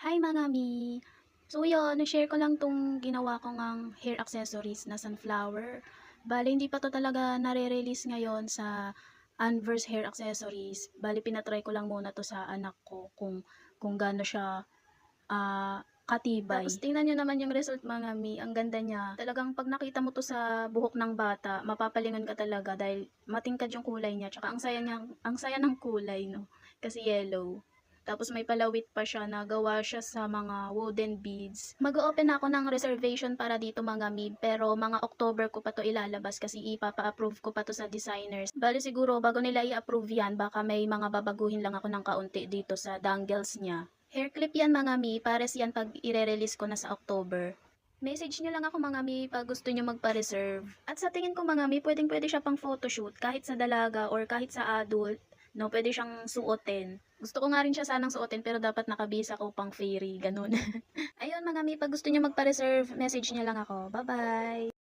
Hi mga mi! So yun, na-share ko lang tong ginawa ko ngang hair accessories na sunflower. Bale, hindi pa to talaga nare-release ngayon sa Anverse Hair Accessories. Bale, pinatry ko lang muna to sa anak ko kung gaano siya katibay. Tapos tingnan nyo naman yung result mga mi, ang ganda niya. Talagang pag nakita mo to sa buhok ng bata, mapapalingon ka talaga dahil matingkad yung kulay niya. Tsaka ang saya ng kulay, no? Kasi yellow. Tapos may palawit pa siya na gawa siya sa mga wooden beads. Mag-open ako ng reservation para dito mga mi, pero mga October ko pa to ilalabas kasi ipapa-approve ko pa to sa designers. Bali siguro bago nila i-approve yan, baka may mga babaguhin lang ako ng kaunti dito sa dangles niya. Hair clip yan mga mi, pares yan pag i-release ko na sa October. Message nyo lang ako mga mi pag gusto nyo magpa-reserve. At sa tingin ko mga mi, pwede siya pang photoshoot kahit sa dalaga or kahit sa adult. No, pwede siyang suotin. Gusto ko nga rin siya sanang suotin pero dapat nakabisa ko pang fairy, ganun. Ayun mga mi, pag gusto nyo magpa-reserve, message nyo lang ako. Bye-bye!